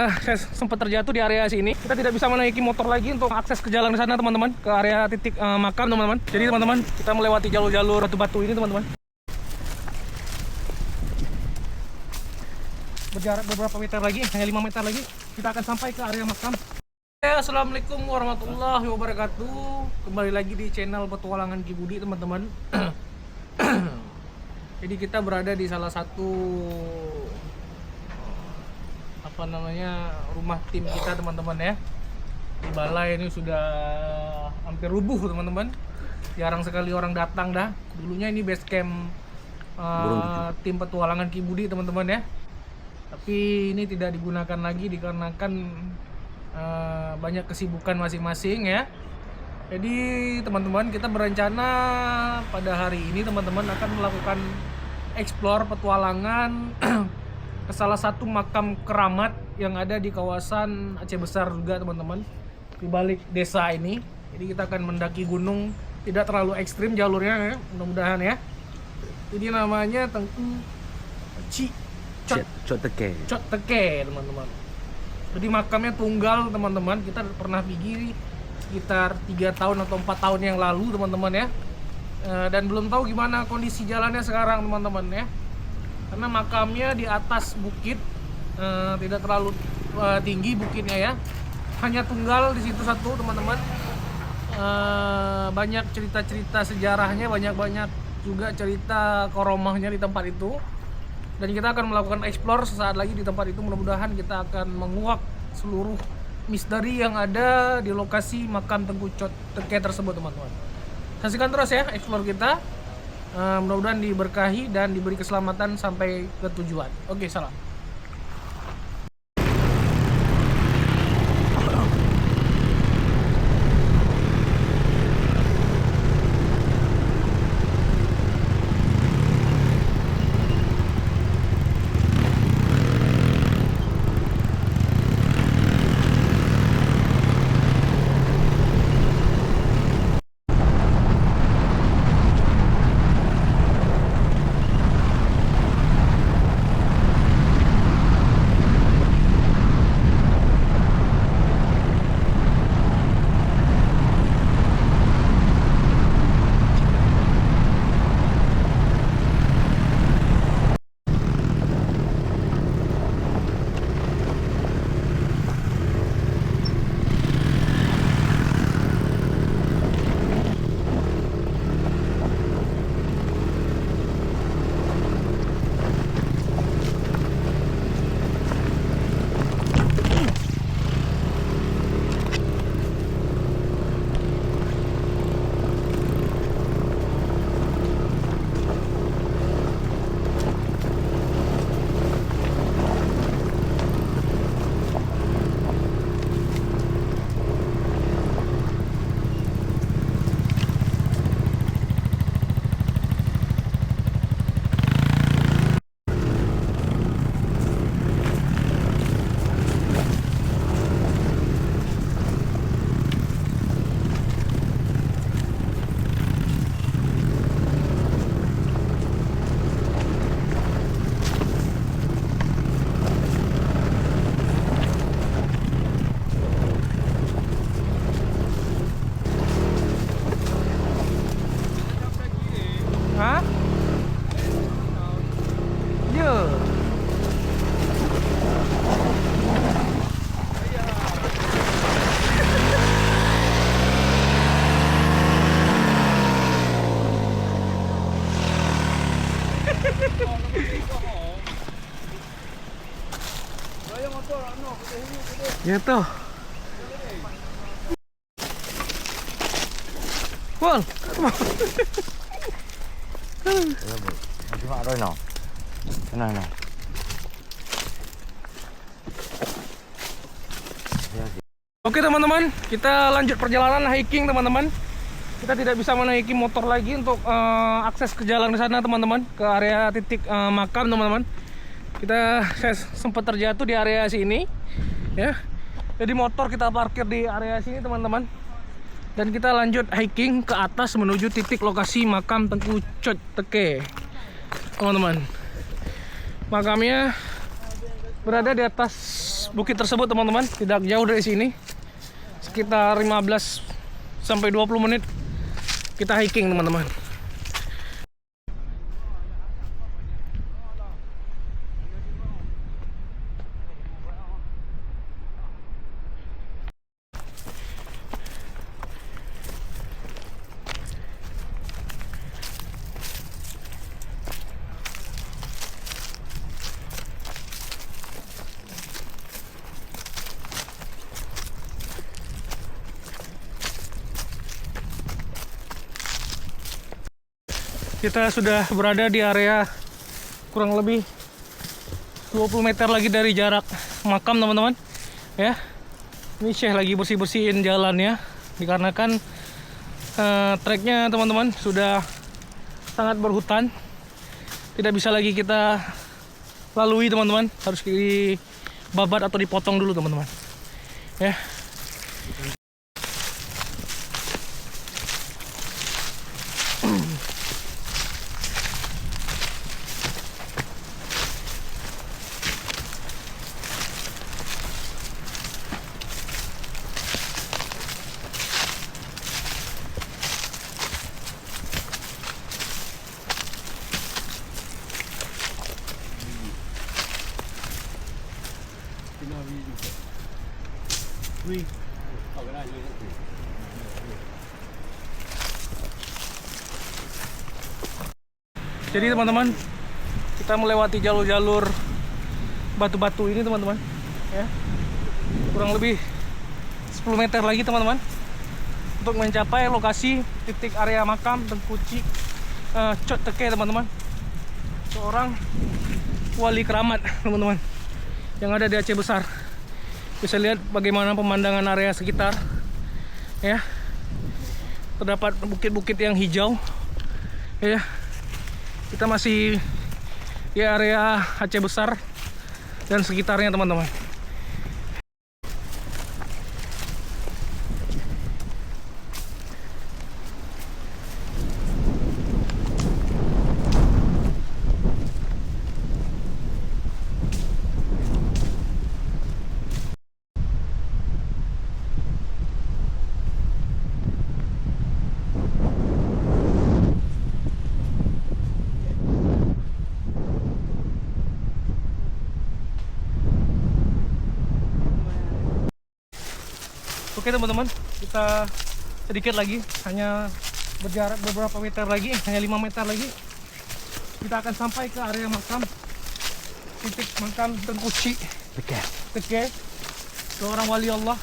saya sempat terjatuh di area sini. Kita tidak bisa menaiki motor lagi untuk akses ke jalan ke sana, teman-teman, ke area titik makam, teman-teman. Jadi teman-teman, kita melewati jalur-jalur batu-batu ini, teman-teman. Berjarak beberapa meter lagi, hanya 5 meter lagi, kita akan sampai ke area makam. Assalamualaikum warahmatullahi wabarakatuh. Kembali lagi di channel Petualangan Ki Budi, teman-teman. Jadi kita berada di salah satu rumah tim kita, teman-teman ya. Di balai ini sudah hampir rubuh, teman-teman. Jarang sekali orang datang dah. Dulunya ini base camp tim Petualangan Ki Budi, teman-teman ya. Tapi ini tidak digunakan lagi dikarenakan banyak kesibukan masing-masing ya. Jadi teman-teman, kita berencana pada hari ini teman-teman akan melakukan explore petualangan ke salah satu makam keramat yang ada di kawasan Aceh Besar juga, teman-teman, di balik desa ini. Jadi kita akan mendaki gunung, tidak terlalu ekstrim jalurnya ya, mudah-mudahan ya. Ini namanya Tengku Cot Teke, teman-teman. Jadi makamnya tunggal, teman-teman. Kita pernah pergi sekitar 3 tahun atau 4 tahun yang lalu, teman-teman ya. Dan belum tahu gimana kondisi jalannya sekarang, teman-teman ya. Karena makamnya di atas bukit, tidak terlalu tinggi bukitnya ya. Hanya tunggal di situ satu, teman-teman. Banyak cerita-cerita sejarahnya, banyak juga cerita koromahnya di tempat itu. Dan kita akan melakukan explore sesaat lagi di tempat itu. Mudah-mudahan kita akan menguak seluruh misteri yang ada di lokasi makam Tengku Cot Teke tersebut, teman-teman. Saksikan terus ya explore kita. Mudah-mudahan diberkahi dan diberi keselamatan sampai ke tujuan. Oke, salam. Hah? Ya. Ya toh. Wal. Oke teman-teman, kita lanjut perjalanan hiking, teman-teman. Kita tidak bisa menaiki motor lagi untuk akses ke jalan ke sana, teman-teman, ke area titik makam, teman-teman. Saya sempat terjatuh di area sini ya. Jadi motor kita parkir di area sini, teman-teman. Dan kita lanjut hiking ke atas menuju titik lokasi makam Tengku Cot Teke, teman-teman. Makamnya berada di atas bukit tersebut teman-teman, tidak jauh dari sini. Sekitar 15 sampai 20 menit kita hiking teman-teman. Kita sudah berada di area kurang lebih 20 meter lagi dari jarak makam teman-teman. Ya, ini Syekh lagi bersih-bersihin jalannya, dikarenakan treknya teman-teman sudah sangat berhutan, tidak bisa lagi kita lalui teman-teman, harus dibabat atau dipotong dulu teman-teman. Ya. Jadi teman-teman, kita melewati jalur-jalur batu-batu ini teman-teman, ya, kurang lebih 10 meter lagi teman-teman, untuk mencapai lokasi titik area makam Tengku Chi Chot Teke teman-teman, seorang wali keramat teman-teman yang ada di Aceh Besar. Bisa lihat bagaimana pemandangan area sekitar, ya, terdapat bukit-bukit yang hijau, ya. Kita masih di area Aceh Besar dan sekitarnya teman-teman. Oke teman-teman, kita sedikit lagi, hanya berjarak beberapa meter lagi, hanya 5 meter lagi, kita akan sampai ke area makam, titik makam Tengku Chi Teke, seorang wali Allah,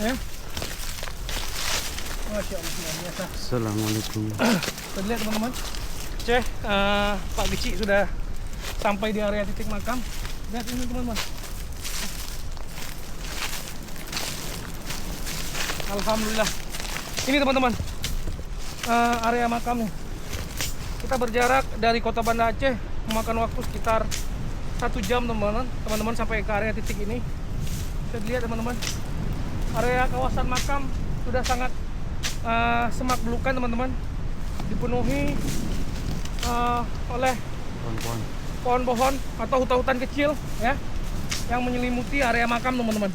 ya. Masya Allah, luar biasa. Assalamualaikum. Kita lihat teman-teman, Pak Gici sudah sampai di area titik makam. Lihat ini teman-teman. Alhamdulillah. Ini teman-teman, area makamnya. Kita berjarak dari kota Banda Aceh, memakan waktu sekitar 1 jam teman-teman sampai ke area titik ini. Bisa dilihat teman-teman, area kawasan makam sudah sangat semak belukan teman-teman, dipenuhi oleh pohon-pohon atau hutan-hutan kecil, ya, yang menyelimuti area makam teman-teman.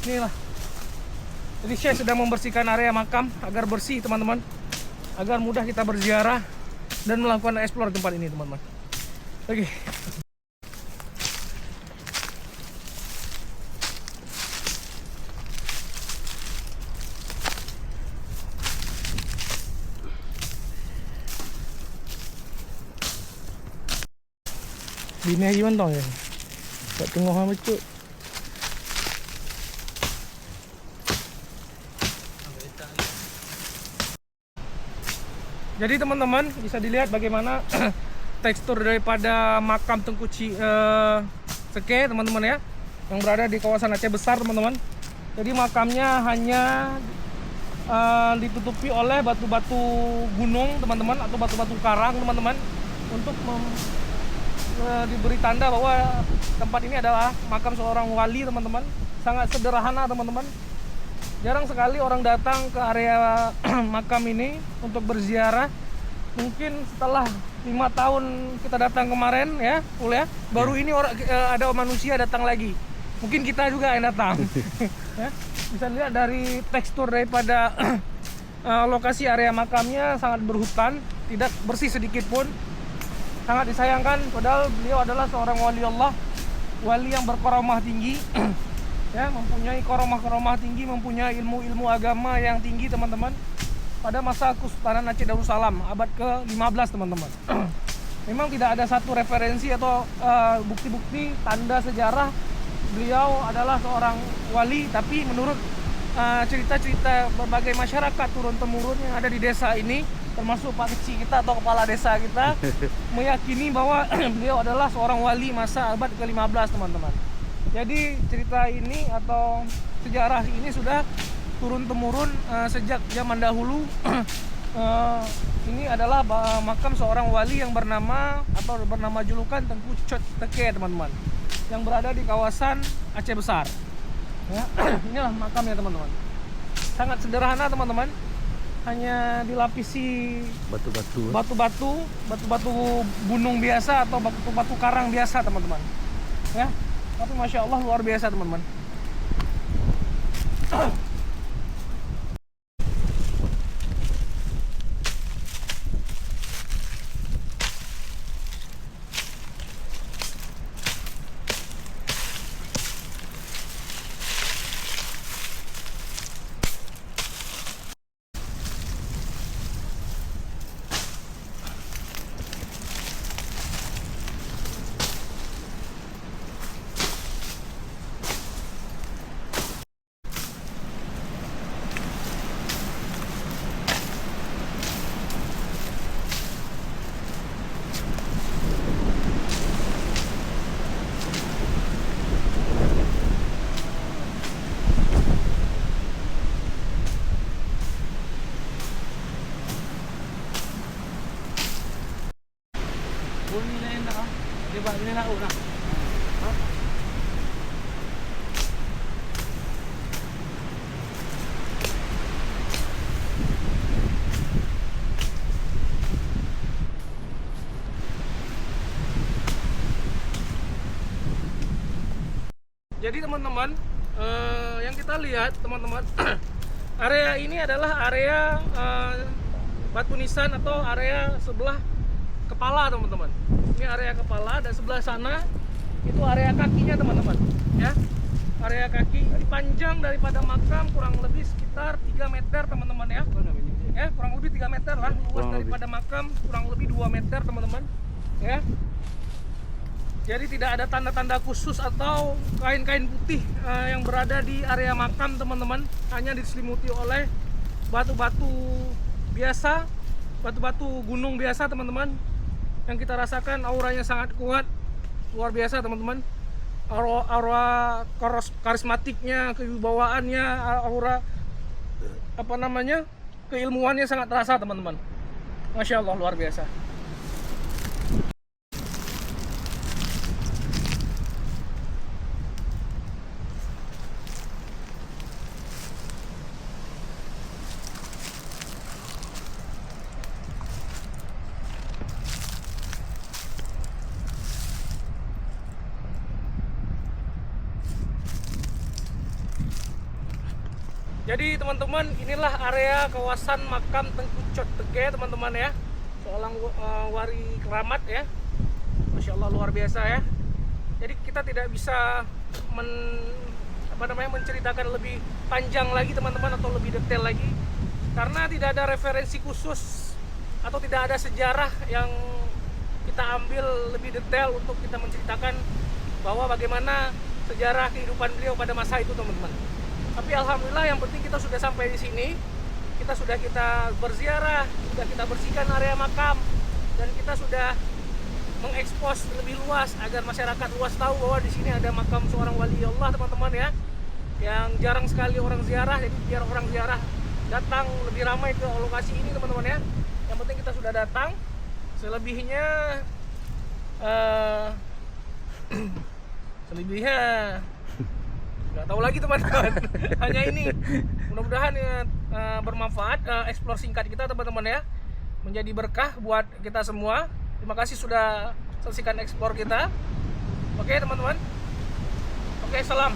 Inilah. Jadi Syekh sedang membersihkan area makam agar bersih teman-teman, agar mudah kita berziarah dan melakukan eksplor tempat ini teman-teman. Oke. Bini aja mantong ya. Tak tengok hang becut. Jadi teman-teman bisa dilihat bagaimana tekstur daripada makam Tengku Chi Teke teman-teman, ya, yang berada di kawasan Aceh Besar teman-teman. Jadi makamnya hanya ditutupi oleh batu-batu gunung teman-teman, atau batu-batu karang teman-teman, untuk diberi tanda bahwa tempat ini adalah makam seorang wali teman-teman. Sangat sederhana teman-teman. Jarang sekali orang datang ke area makam ini untuk berziarah. Mungkin setelah 5 tahun kita datang kemarin ya, ya. Baru ini ada manusia datang lagi. Mungkin kita juga yang datang. Ya. Bisa lihat dari tekstur daripada lokasi area makamnya sangat berhutan, tidak bersih sedikit pun. Sangat disayangkan, padahal beliau adalah seorang wali Allah, wali yang berkaromah tinggi. Ya, mempunyai karomah tinggi, mempunyai ilmu agama yang tinggi, teman-teman. Pada masa Kesultanan Aceh Darussalam abad ke-15, teman-teman. Memang tidak ada satu referensi atau bukti-bukti tanda sejarah beliau adalah seorang wali, tapi menurut cerita-cerita berbagai masyarakat turun-temurun yang ada di desa ini, termasuk Pak Kecil kita atau kepala desa kita, meyakini bahwa beliau adalah seorang wali masa abad ke-15, teman-teman. Jadi cerita ini atau sejarah ini sudah turun-temurun sejak zaman dahulu. Ini adalah makam seorang wali yang bernama julukan Tengku Cot Teke, teman-teman, yang berada di kawasan Aceh Besar. Ya, inilah makamnya, teman-teman. Sangat sederhana, teman-teman. Hanya dilapisi batu-batu gunung biasa atau batu karang biasa, teman-teman. Ya, tapi masya Allah luar biasa, teman-teman. Jadi teman-teman, yang kita lihat, teman-teman, area ini adalah area batu nisan atau area sebelah kepala, teman-teman. Ini area kepala, dan sebelah sana itu area kakinya, teman-teman. Ya, area kaki. Ini panjang daripada makam kurang lebih sekitar 3 meter, teman-teman, ya. Ya, kurang lebih 3 meter lah. Luas daripada makam kurang lebih 2 meter, teman-teman. Ya. Jadi tidak ada tanda-tanda khusus atau kain-kain putih yang berada di area makam, teman-teman. Hanya diselimuti oleh batu-batu biasa, batu-batu gunung biasa, teman-teman. Yang kita rasakan auranya sangat kuat, luar biasa, teman-teman. Aura karismatiknya, kewibawaannya, aura keilmuannya sangat terasa, teman-teman. Masya Allah, luar biasa. Jadi teman-teman, inilah area kawasan makam Tengku Cot Teke, teman-teman, ya. Seorang wali keramat, ya. Masya Allah, luar biasa, ya. Jadi kita tidak bisa menceritakan lebih panjang lagi, teman-teman, atau lebih detail lagi, karena tidak ada referensi khusus atau tidak ada sejarah yang kita ambil lebih detail untuk kita menceritakan bahwa bagaimana sejarah kehidupan beliau pada masa itu, teman-teman. Tapi alhamdulillah, yang penting kita sudah sampai di sini. Kita berziarah, sudah kita bersihkan area makam, dan kita sudah mengekspos lebih luas agar masyarakat luas tahu bahwa di sini ada makam seorang wali Allah, teman-teman, ya. Yang jarang sekali orang ziarah, jadi biar orang ziarah datang lebih ramai ke lokasi ini, teman-teman, ya. Yang penting kita sudah datang. Selebihnya nggak tahu lagi, teman-teman. Hanya ini, mudah-mudahan bermanfaat. Explore singkat kita, teman-teman, ya, menjadi berkah buat kita semua. Terima kasih sudah saksikan eksplor kita. Oke teman-teman. Oke, salam.